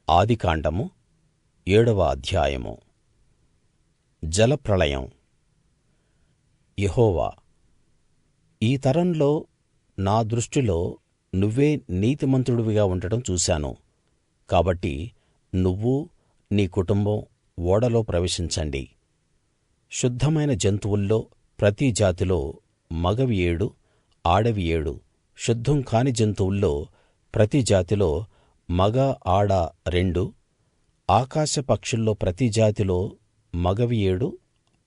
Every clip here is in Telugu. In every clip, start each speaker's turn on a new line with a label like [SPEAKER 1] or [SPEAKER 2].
[SPEAKER 1] ఆదికాండము 7వ అధ్యాయము. జలప్రళయం. యెహోవా, ఈ తరంలో నా దృష్టిలో నువ్వే నీతిమంతుడివిగా ఉండడం చూశాను. కాబట్టి నువ్వూ నీ కుటుంబం ఓడలో ప్రవేశించండి. శుద్ధమైన జంతువుల్లో ప్రతి జాతిలో మగవి 7, ఆడవి 7, శుద్ధం కాని జంతువుల్లో ప్రతి జాతిలో మగ ఆడ 2, ఆకాశ పక్షుల్లో ప్రతి జాతిలో మగవి 7,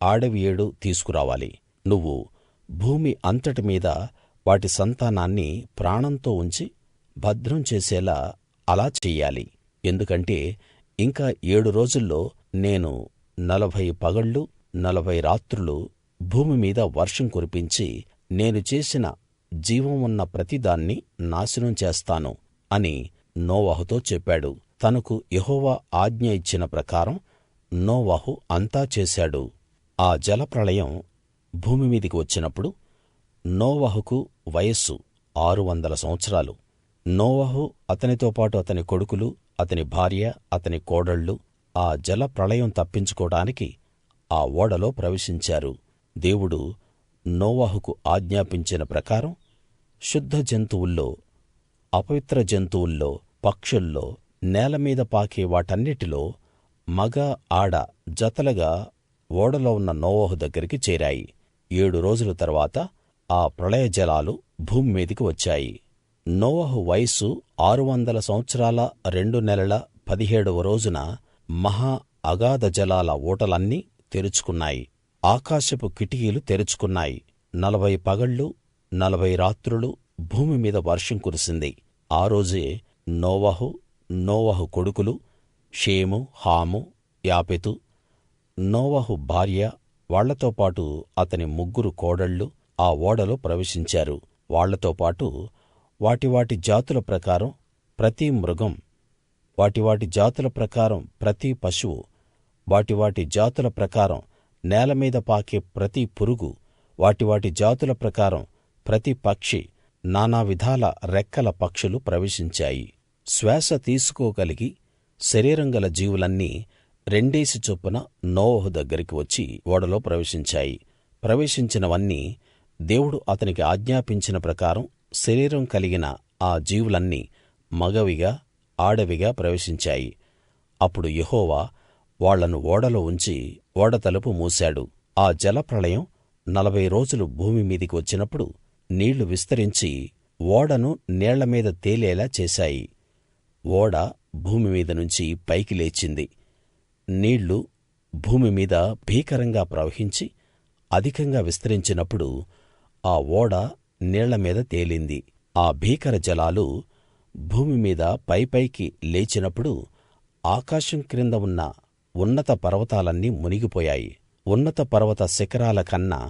[SPEAKER 1] ఆడవి 7 తీసుకురావాలి. నువ్వు భూమి అంతటి మీద వాటి సంతానాన్ని ప్రాణంతో ఉంచి భద్రం చేసేలా అలా చెయ్యాలి. ఎందుకంటే ఇంకా 7 రోజుల్లో నేను 40 పగళ్లు 40 రాత్రులు భూమి మీద వర్షం కురిపించి నేను చేసిన జీవం ఉన్న ప్రతిదాన్ని నాశనం చేస్తాను అని నోవహుతో చెప్పాడు. తనకు యెహోవా ఆజ్ఞ ఇచ్చిన ప్రకారం నోవహు అంతా చేశాడు. ఆ జలప్రళయం భూమి మీదికి వచ్చినప్పుడు నోవహుకు వయస్సు 600 సంవత్సరాలు. నోవహు, అతనితో పాటు అతని కొడుకులు, అతని భార్య, అతని కోడళ్ళు ఆ జలప్రళయం తప్పించుకోడానికి ఆ ఓడలో ప్రవేశించారు. దేవుడు నోవహుకు ఆజ్ఞాపించిన ప్రకారం శుద్ధ జంతువుల్లో, అపవిత్ర జంతువుల్లో, పక్షుల్లో, నేల మీద పాకే వాటన్నిటిలో మగ ఆడ జతలుగా ఓడలో ఉన్న నోవహు దగ్గరికి చేరాయి. 7 రోజుల తరువాత ఆ ప్రళయ జలాలు భూమి మీదికి వచ్చాయి. నోవహు వయస్సు 600 సంవత్సరాల 2 నెలల 17వ రోజున మహా అగాధ జలాల ఊటలన్నీ తెరుచుకున్నాయి. ఆకాశపు కిటికీలు తెరుచుకున్నాయి. 40 పగళ్లు 40 రాత్రులు భూమి మీద వర్షం కురిసింది. ఆ రోజే నోవహు, నోవహు కొడుకులు షేము, హాము, యాపెతు, నోవహు భార్య, వాళ్ళతో పాటు అతని 3 కోడళ్ళు ఆ ఓడలో ప్రవేశించారు. వాళ్ళతో పాటు వాటి వాటి జాతుల ప్రకారం ప్రతి మృగం, వాటి వాటి జాతుల ప్రకారం ప్రతి పశువు, వాటి వాటి జాతుల ప్రకారం నేల మీద పాకే ప్రతి పురుగు, వాటి వాటి జాతుల ప్రకారం ప్రతి పక్షి, నానా విధాల రెక్కల పక్షులు ప్రవేశించాయి. శ్వాస తీసుకోగలిగి శరీరం గల జీవులన్నీ 2 చొప్పున నోవహు దగ్గరికి వచ్చి ఓడలో ప్రవేశించాయి. ప్రవేశించినవన్నీ దేవుడు అతనికి ఆజ్ఞాపించిన ప్రకారం శరీరం కలిగిన ఆ జీవులన్నీ మగవిగా ఆడవిగా ప్రవేశించాయి. అప్పుడు యెహోవా వాళ్ళను ఓడలో ఉంచి ఓడ తలుపు మూశాడు. ఆ జలప్రళయం 40 రోజులు భూమి మీదికి వచ్చినప్పుడు నీళ్లు విస్తరించి ఓడను నీళ్ల మీద తేలేలా చేశాయి. ఓడ భూమి మీద నుంచి పైకి లేచింది. నీళ్లు భూమి మీద భీకరంగా ప్రవహించి అధికంగా విస్తరించినప్పుడు ఆ ఓడ నీళ్ల మీద తేలింది. ఆ భీకర జలాలు భూమి మీద పైపైకి లేచినప్పుడు ఆకాశం క్రింద ఉన్న ఉన్నత పర్వతాలన్నీ మునిగిపోయాయి. ఉన్నత పర్వత శిఖరాల కన్నా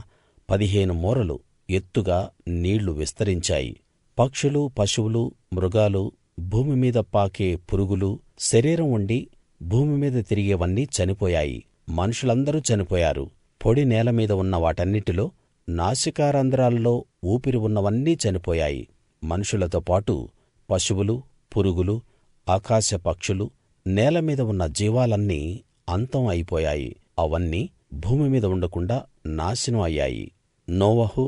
[SPEAKER 1] 15 మూరలు ఎత్తుగా నీళ్లు విస్తరించాయి. పక్షులు, పశువులు, మృగాలు, భూమి మీద పాకే పురుగులు, శరీరం ఉండి భూమి మీద తిరిగేవన్నీ చనిపోయాయి. మనుషులందరూ చనిపోయారు. పొడి నేల మీద ఉన్న వాటన్నిటిలో నాసికారంధ్రాల్లో ఊపిరి ఉన్నవన్నీ చనిపోయాయి. మనుషులతో పాటు పశువులు, పురుగులు, ఆకాశ పక్షులు, నేల మీద ఉన్న జీవాలన్నీ అంతం అయిపోయాయి. అవన్నీ భూమి మీద ఉండకుండా నాశనం అయ్యాయి. నోవహు,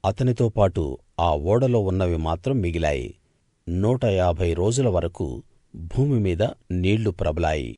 [SPEAKER 1] అతనితో పాటు ఆ ఓడలో ఉన్నవి మాత్రం మిగిలాయి. 150 రోజుల వరకు భూమి మీద నీళ్లు ప్రబలాయి.